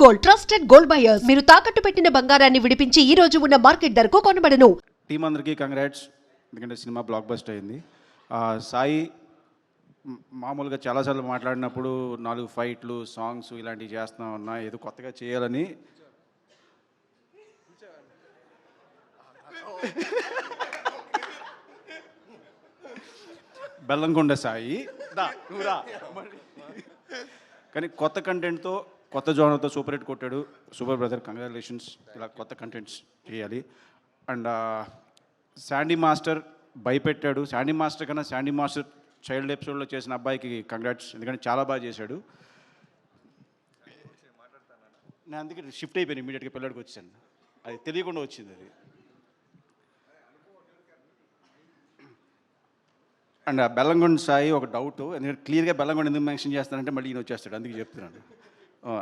Gold, trusted gold buyers. మీరు తాకట్టు పెట్టిన బంగారాన్ని విడిపించి ఈ రోజు ఉన్న మార్కెట్ ధరకు కొనబడను. టీం అందరికీ కంగ్రాట్స్, ఎందుకంటే సినిమా బ్లాక్ బస్టర్ అయింది. సాయి మామూలుగా చాలాసార్లు మాట్లాడినప్పుడు 4 ఫైట్లు, సాంగ్స్ ఇలాంటివి చేస్తున్నా ఉన్నా, ఏదో కొత్తగా చేయాలని. బెల్లంకొండ సాయి కానీ కొత్త కంటెంట్తో, కొత్త జోనర్తో సూపర్ హిట్ కొట్టాడు. Super brother, congratulations. ఇలా కొత్త కంటెంట్స్ చేయాలి. అండ్ శాండీ మాస్టర్ భయపెట్టాడు. శాండీ మాస్టర్ కన్నా శాండీ మాస్టర్ చైల్డ్ ఎపిసోడ్లో చేసిన అబ్బాయికి కంగ్రాట్స్, ఎందుకంటే చాలా బాగా చేశాడు. నేను అందుకే షిఫ్ట్ అయిపోయాను, ఇమీడియట్గా పిల్లడికి వచ్చాను. అది తెలియకుండా వచ్చింది అది. అండ్ బెల్లంకొండ సాయి ఒక డౌట్, ఎందుకంటే క్లియర్గా బెల్లంకొండ ఎందుకు మెన్షన్ చేస్తానంటే మళ్ళీ ఈయన వచ్చేస్తాడు, అందుకే చెప్తున్నాను.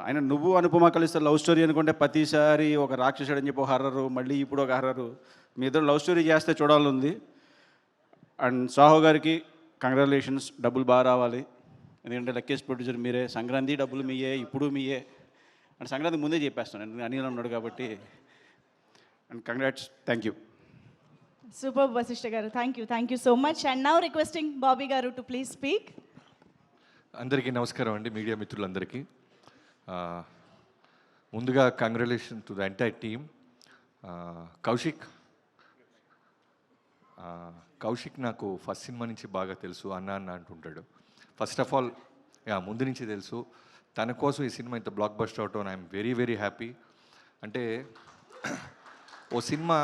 ఆయన నువ్వు అనుపమ కలిస్తే లవ్ స్టోరీ అనుకుంటే ప్రతిసారి ఒక రాక్షసుడు అని చెప్పి ఒక హర్రరు, మళ్ళీ ఇప్పుడు ఒక హర్రరు. మీ ఇద్దరు లవ్ స్టోరీ చేస్తే చూడాలని. అండ్ సాహో గారికి కంగ్రాచులేషన్స్, డబ్బులు బాగా రావాలి, ఎందుకంటే లక్కీస్ట్ ప్రొడ్యూసర్ మీరే. సంక్రాంతి డబ్బులు మీయే, ఇప్పుడు మీయే. అండ్ సంక్రాంతి ముందే చెప్పేస్తాను, ఎందుకంటే అనిల్ ఉన్నాడు కాబట్టి. And congrats, thank you. Super Vasishtha garu, thank you so much. And now requesting Bobby garu to please speak. అందరికీ నమస్కారం అండి, మీడియా మిత్రులందరికీ. ముందుగా congratulation to the entire team. Kaushik నాకు ఫస్ట్ సినిమా నుంచి బాగా తెలుసు, అన్న అంటుంటాడు. ఫస్ట్ ఆఫ్ ఆల్ ముందు నుంచి తెలుసు. తన కోసం ఈ సినిమా ఇంత బ్లాక్ బస్టర్ అవటం ఐఎమ్ వెరీ వెరీ హ్యాపీ. అంటే ఓ సినిమా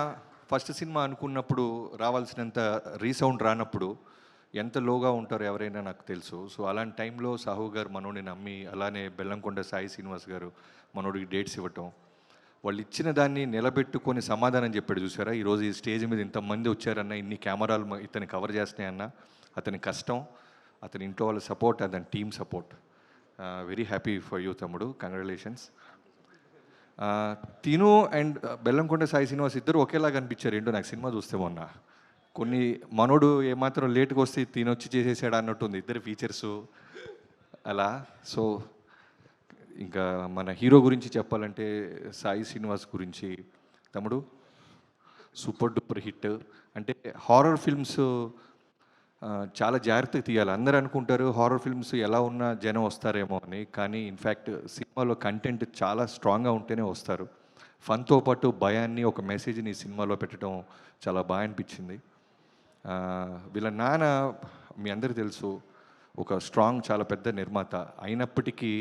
ఫస్ట్ సినిమా అనుకున్నప్పుడు రావాల్సినంత రీసౌండ్ రానప్పుడు ఎంత లోగా ఉంటారో ఎవరైనా నాకు తెలుసు. సో అలాంటి టైంలో సాహు గారు మనోడిని నమ్మి, అలానే బెల్లంకొండ సాయి శ్రీనివాస్ గారు మనోడికి డేట్స్ ఇవ్వటం, వాళ్ళు ఇచ్చిన దాన్ని నిలబెట్టుకొని సమాధానం చెప్పాడు. చూసారా, ఈరోజు ఈ స్టేజ్ మీద ఇంతమంది వచ్చారన్న, ఇన్ని కెమెరాలు ఇతన్ని కవర్ చేస్తున్నాయన్న, అతని కష్టం, అతని ఇంట్లో వాళ్ళ సపోర్ట్, అతని team support. Very happy for you తమ్ముడు, కంగ్రాచులేషన్స్. తిను అండ్ బెల్లంకొండ సాయి శ్రీనివాస్ ఇద్దరు ఒకేలాగా అనిపించారు ఏంటో నాకు సినిమా చూస్తే మొన్న. కొన్ని మనోడు ఏమాత్రం లేట్గా వస్తే తినొచ్చి చేసేసాడు అన్నట్టుంది ఇద్దరు ఫీచర్సు అలా. సో ఇంకా మన హీరో గురించి చెప్పాలంటే సాయి శ్రీనివాస్ గురించి, తమ్ముడు సూపర్ డూపర్ హిట్. అంటే హారర్ ఫిల్మ్స్ చాలా జాగ్రత్తగా తీయాలి. అందరూ అనుకుంటారు హారర్ ఫిల్మ్స్ ఎలా ఉన్నా జనం వస్తారేమో అని, కానీ ఇన్ఫ్యాక్ట్ సినిమాలో కంటెంట్ చాలా స్ట్రాంగ్గా ఉంటేనే వస్తారు. ఫన్తో పాటు భయాన్ని, ఒక మెసేజ్ని సినిమాలో పెట్టడం చాలా బాగా అనిపించింది. వీళ్ళ నాన్న మీ అందరికీ తెలుసు, ఒక స్ట్రాంగ్ చాలా పెద్ద నిర్మాత అయినప్పటికీ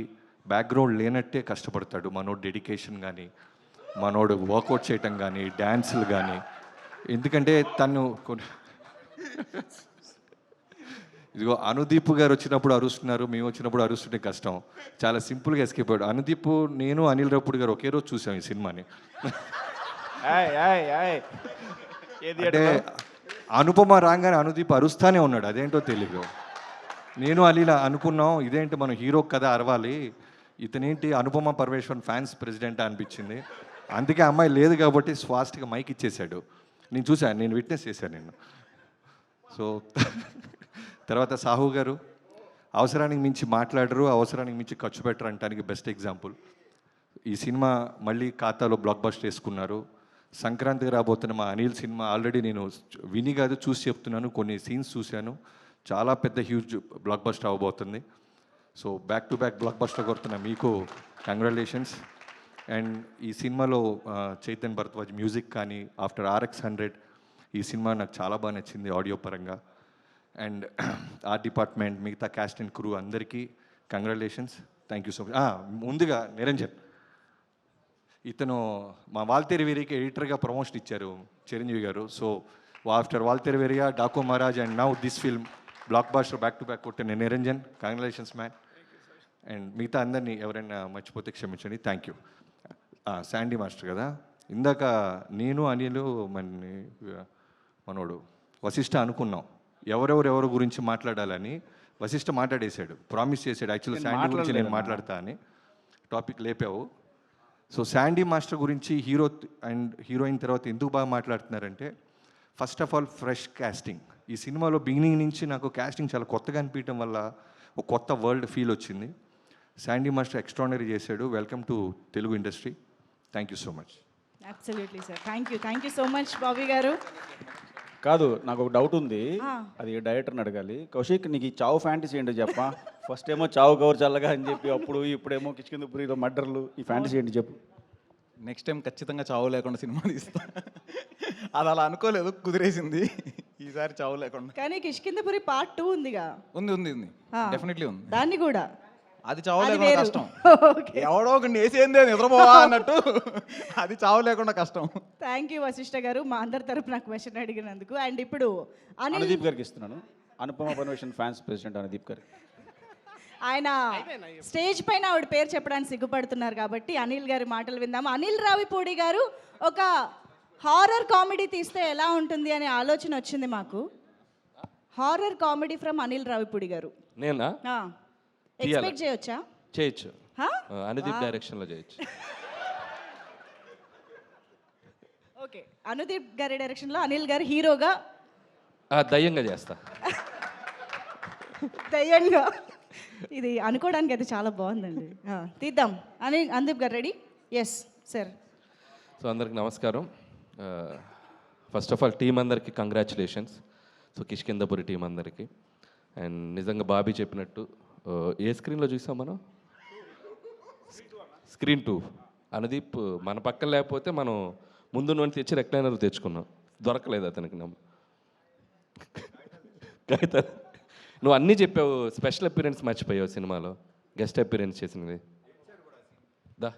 బ్యాక్గ్రౌండ్ లేనట్టే కష్టపడతాడు. మనోడు డెడికేషన్ కానీ, మనోడు వర్కౌట్ చేయటం కానీ, డ్యాన్సులు కానీ. ఎందుకంటే తను ఇదిగో అనుదీప్ గారు వచ్చినప్పుడు అరుస్తున్నారు, మేము వచ్చినప్పుడు అరుస్తుంటే కష్టం. చాలా సింపుల్గా ఎస్కేప్ అయ్యాడు. అనుదీప్, నేను అనిల్ రావుపూడి గారు ఒకే రోజు చూసాం ఈ సినిమాని. అంటే అనుపమ రాగానే అనుదీప్ అరుస్తానే ఉన్నాడు, అదేంటో తెలియదు. నేను అలీలా అనుకున్నాం, ఇదేంటి మనం హీరో కదా అరవాలి, ఇతనేంటి అనుపమ పరమేశ్వరన్ ఫ్యాన్స్ ప్రెసిడెంట్ అనిపించింది. అందుకే అమ్మాయి లేదు కాబట్టి ఫాస్ట్గా మైక్ ఇచ్చేశాడు. నేను చూశాను, నేను విట్నెస్ చేశాను నేను. సో తర్వాత సాహు గారు అవసరానికి మించి మాట్లాడరు, అవసరానికి మించి ఖర్చు పెట్టరు అంటానికి బెస్ట్ ఎగ్జాంపుల్. ఈ సినిమా మళ్ళీ ఖాతాలో బ్లాక్ బస్టర్ వేసుకున్నారు. సంక్రాంతికి రాబోతున్న మా అనిల్ సినిమా ఆల్రెడీ నేను విని కాదు చూసి చెప్తున్నాను, కొన్ని సీన్స్ చూశాను, చాలా పెద్ద హ్యూజ్ బ్లాక్ బస్టర్ అవ్వబోతుంది. So back to back blockbuster కొడుతున్న మీకు కంగ్రాచులేషన్స్. అండ్ ఈ సినిమాలో చైతన్ భరద్వాజ్ మ్యూజిక్ కానీ, ఆఫ్టర్ RX100 ఈ సినిమా నాకు చాలా బాగా నచ్చింది ఆడియో పరంగా. అండ్ ఆర్ట్ డిపార్ట్మెంట్, మిగతా క్యాస్ట్ అండ్ క్రూ అందరికీ congratulations, thank you so much. ముందుగా నిరంజన్, ఇతను మా వాల్తేరు వేరియకి ఎడిటర్గా ప్రమోషన్ ఇచ్చారు Chiranjeevi garu. So after Waltair Veerayya, Daaku Maharaaj and now this film blockbuster back to back కొట్టిన నిరంజన్, కంగ్రాచులేషన్స్ మ్యాన్. అండ్ మిగతా అందరినీ ఎవరైనా మర్చిపోతే క్షమించండి, థ్యాంక్ యూ. శాండీ మాస్టర్ కదా, ఇందాక నేను అనిలు మనోడు వశిష్ఠ అనుకున్నాం ఎవరెవరు గురించి మాట్లాడాలని. వశిష్ఠ మాట్లాడేశాడు, ప్రామిస్ చేశాడు యాక్చువల్లీ శాండీ గురించి నేను మాట్లాడతా అని. టాపిక్ లేపావు. సో శాండీ మాస్టర్ గురించి హీరో అండ్ హీరోయిన్ తర్వాత ఎందుకు బాగా మాట్లాడుతున్నారంటే, first of all fresh casting. ఈ సినిమాలో బిగినింగ్ నుంచి నాకు కాస్టింగ్ చాలా కొత్తగా అనిపించడం వల్ల ఒక కొత్త వరల్డ్ ఫీల్ వచ్చింది. శాండీ మాస్టర్ ఎక్స్ట్రాడినరీ చేశాడు. Welcome to Telugu industry. Thank you so much. Absolutely sir. Thank you so much Bobby గారు. కాదు, నాకు ఒక డౌట్ ఉంది, అది డైరెక్టర్ని అడగాలి. కౌశిక్, నీకు ఈ చావు ఫ్యాంటసీ ఏంటో చెప్పా. ఫస్ట్ ఏమో చావు కవర్ చల్లగా అని చెప్పి, ఇప్పుడేమో కిష్కిందపురిలో మర్డర్లు, ఈ ఫ్యాంటసీ ఏంటి చెప్పు. నెక్స్ట్ టైం ఖచ్చితంగా చావు లేకుండా సినిమా తీస్తా. అది అలా అనుకోలేదు, కుదిరేసింది. ఈసారి చావు లేకుండా. కానీ కిష్కిందపురి పార్ట్ 2 ఉందిగా. ఉంది డెఫినెట్లీ ఉంది. దాన్ని కూడా అది చావు అది లేకుండా వేరు. కష్టం. Okay. ఎవడో ఒక వేసేందే నిద్రపోవా అన్నట్టు అది చావు లేకుండా కష్టం. థ్యాంక్ యూ వశిష్ఠ గారు మా అందరి తరపున క్వశ్చన్ అడిగినందుకు. అండ్ ఇప్పుడు అనిల్ అనుదీప్ గారికి ఇస్తున్నాను. Anupama permission fans president Anudeep గారు. ఆయన స్టేజ్ పైన ఆవిడ పేరు చెప్పడానికి సిగ్గుపడుతున్నారు కాబట్టి అనిల్ గారి మాటలు విందాము. అనిల్ రావిపూడి గారు ఒక హారర్ కామెడీ తీస్తే ఎలా ఉంటుంది అనే ఆలోచన వచ్చింది మాకు. Horror comedy from Anil Ravipudi గారు. నేనా ఎక్స్పెక్ట్ చేయొచ్చా? చేయొచ్చు. Huh? అనుదీప్ డైరెక్షన్లో చేయొచ్చు. ఓకే, అనుదీప్ గారి డైరెక్షన్లో అనిల్ గారు హీరోగా దయ్యంగా చేస్తా. దయ్యంగా. ఇది అనుకోవడానికి అయితే చాలా బాగుందండి. తీద్దాం. అనుదీప్ గారు రెడీ? Yes sir. సో అందరికి నమస్కారం. ఫస్ట్ ఆఫ్ ఆల్ టీం అందరికి కంగ్రాచులేషన్స్. సో కిష్కిందపురి టీం అందరికి. అండ్ నిజంగా బాబీ చెప్పినట్టు ఏ స్క్రీన్లో చూసాం మనం? స్క్రీన్ 2. అనుదీప్ మన పక్కన లేకపోతే మనం ముందు నుండి తెచ్చి రెక్లైనర్ తెచ్చుకున్నాం. దొరకలేదు అతనికి. నువ్వు అన్నీ చెప్పావు, స్పెషల్ అపీరెన్స్ మర్చిపోయావు సినిమాలో, గెస్ట్ అపీరెన్స్ చేసినది. దా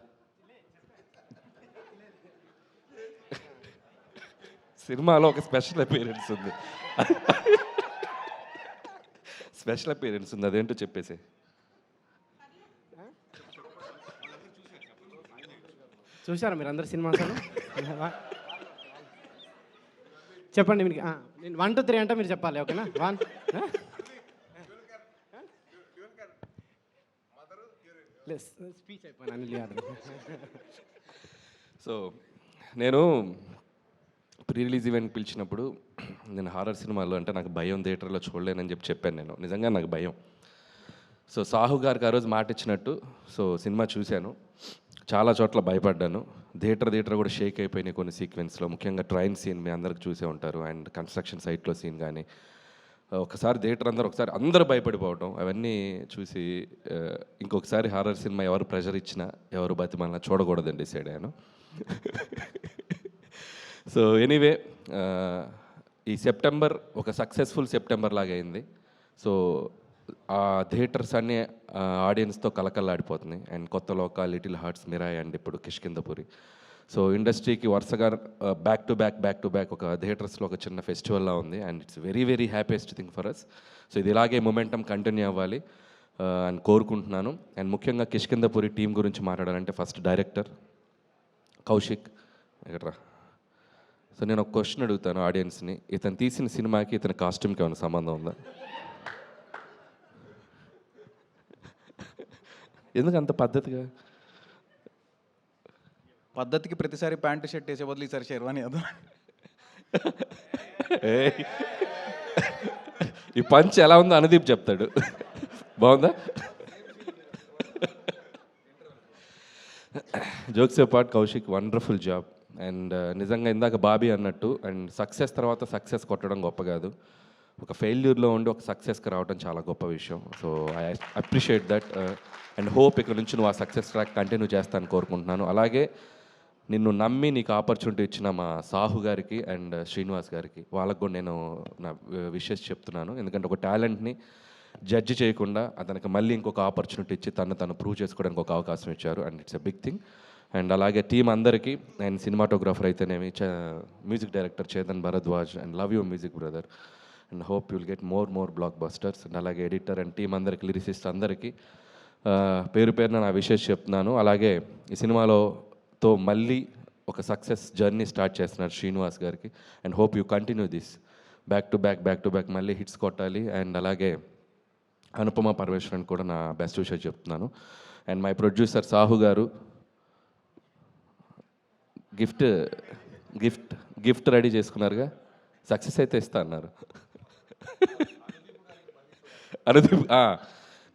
సినిమాలో ఒక స్పెషల్ అపీరెన్స్ ఉంది. స్పెషల్ అపీరెన్స్ ఉంది, అదేంటో చెప్పేసి. చూసారా మీరు అందరు సినిమా? చెప్పండి మీరు. నేను 1 2 3 అంటే మీరు చెప్పాలి, ఓకేనా? 1 స్పీచ్ అయిపోయాను అనిల్ యాదవ్. సో నేను ప్రీ రిలీజ్ ఈవెంట్ పిలిచినప్పుడు నేను హారర్ సినిమాలో అంటే నాకు భయం, థియేటర్లో చూడలేనని చెప్పాను. నేను నిజంగా నాకు భయం. సో సాహు గారికి ఆ రోజు మాట ఇచ్చినట్టు సో సినిమా చూశాను, చాలా చోట్ల భయపడ్డాను. థియేటర్ కూడా షేక్ అయిపోయినాయి కొన్ని సీక్వెన్స్లో, ముఖ్యంగా ట్రైన్ సీన్ మీ అందరికి చూసే ఉంటారు. అండ్ కన్స్ట్రక్షన్ సైట్లో సీన్ కానీ ఒకసారి థియేటర్ అందరూ భయపడిపోవడం అవన్నీ చూసి ఇంకొకసారి హారర్ సినిమా ఎవరు ప్రెషర్ ఇచ్చినా ఎవరు బతిమాలినా చూడకూడదని డిసైడ్ అయ్యాను. సో ఎనీవే ఈ సెప్టెంబర్ ఒక సక్సెస్ఫుల్ సెప్టెంబర్ లాగా అయింది. సో ఆ థియేటర్స్ అన్నీ ఆడియన్స్తో కలకల్లాడిపోతున్నాయి. అండ్ కొత్త లోక, లిటిల్ హార్ట్స్, మిరాయ్ అండ్ ఇప్పుడు కిష్కిందపురి. సో ఇండస్ట్రీకి వరుసగా బ్యాక్ టు బ్యాక్ ఒక థియేటర్స్లో ఒక చిన్న ఫెస్టివల్లా ఉంది. And it's very happiest thing for us. So ఇది ఇలాగే మొమెంటం కంటిన్యూ అవ్వాలి అని కోరుకుంటున్నాను. అండ్ ముఖ్యంగా కిష్కిందపురి టీం గురించి మాట్లాడాలంటే ఫస్ట్ డైరెక్టర్ కౌశిక్ ఎక్కడ్రా. సో నేను ఒక క్వశ్చన్ అడుగుతాను ఆడియన్స్ని, ఇతను తీసిన సినిమాకి ఇతని కాస్ట్యూమ్కి ఏమైనా సంబంధం ఉందా? ఎందుకు అంత పద్ధతిగా? పద్ధతికి ప్రతిసారి ప్యాంటు షర్ట్ వేసే బదులు ఈసారి షెర్వానీ అదో. ఈ పంచ్ ఎలా ఉందో అనుదీప్ చెప్తాడు. బాగుందా? Jokes part Kaushik wonderful job. And నిజంగా ఇందాక బాబీ అన్నట్టు అండ్ సక్సెస్ తర్వాత సక్సెస్ కొట్టడం గొప్ప కాదు, ఒక ఫెయిల్యూర్లో ఉండి ఒక సక్సెస్కి రావడం చాలా గొప్ప విషయం. So I appreciate that and hope ఇక్కడ నుంచి నువ్వు ఆ సక్సెస్ ట్రాక్ కంటిన్యూ చేస్తానని కోరుకుంటున్నాను. అలాగే నిన్ను నమ్మి నీకు ఆపర్చునిటీ ఇచ్చిన మా సాహు గారికి అండ్ శ్రీనివాస్ గారికి, వాళ్ళకు కూడా నేను నా విషెస్ చెప్తున్నాను. ఎందుకంటే ఒక టాలెంట్ని జడ్జి చేయకుండా అతనికి మళ్ళీ ఇంకొక ఆపర్చునిటీ ఇచ్చి తను ప్రూవ్ చేసుకోవడానికి ఒక అవకాశం ఇచ్చారు. And it's a big thing. And అలాగే టీం అందరికీ అండ్ సినిమాటోగ్రాఫర్ అయితేనేమి, music director Chetan Bharadwaj and love you music brother and hope you'll get more blockbusters. And అలాగే ఎడిటర్ అండ్ టీం అందరికి, లిరిసిస్ట్ అందరికీ పేరు పేరున నా విషెస్ చెప్తున్నాను. అలాగే ఈ సినిమాతో మళ్ళీ ఒక సక్సెస్ జర్నీ స్టార్ట్ చేస్తున్నారు శ్రీనివాస్ గారికి. And hope you continue this back to back మళ్ళీ హిట్స్ కొట్టాలి. అండ్ అలాగే అనుపమ పరమేశ్వరన్ కూడా నా బెస్ట్ విషయం చెప్తున్నాను. అండ్ మై ప్రొడ్యూసర్ సాహు గారు గిఫ్ట్ రెడీ చేసుకున్నారుగా, సక్సెస్ అయితే ఇస్తా అన్నారు. అనుదీప్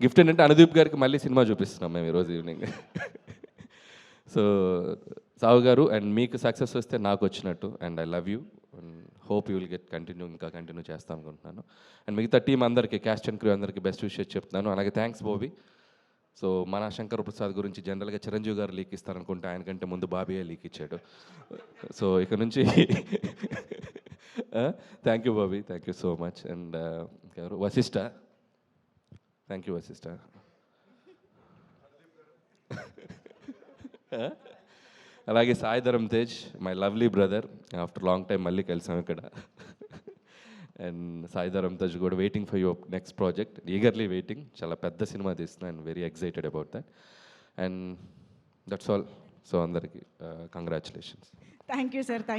గిఫ్ట్ ఏంటంటే అనుదీప్ గారికి మళ్ళీ సినిమా చూపిస్తున్నాం మేము ఈరోజు ఈవినింగ్. సో సావు గారు, అండ్ మీకు సక్సెస్ వస్తే నాకు వచ్చినట్టు, and I love you and hope you will get ఇంకా కంటిన్యూ చేస్తాను అనుకుంటున్నాను. అండ్ మిగతా టీం అందరికీ, క్యాస్ట్ అండ్ క్రూ అందరికీ బెస్ట్ విషెస్ చెప్తున్నాను. అలాగే థ్యాంక్స్ బాబీ. సో మన శంకర్ ప్రసాద్ గురించి జనరల్గా చిరంజీవి గారు లీక్ ఇస్తారనుకుంటే ఆయనకంటే ముందు బాబీయే లీక్ ఇచ్చాడు. సో ఇక నుంచి thank you Bobby, thank you so much. And ఎవరు వశిష్ట, థ్యాంక్ యూ వశిష్ట. అలాగే Sai Dharam Tej, my lovely brother, after long time మళ్ళీ కలిసాం ఇక్కడ. అండ్ సాయి ధరమ్ తేజ్ కూడా waiting for your next project, eagerly waiting. చాలా పెద్ద సినిమా తీస్తున్నా and very excited about that. And that's all. So అందరికీ congratulations. Thank you sir. Thank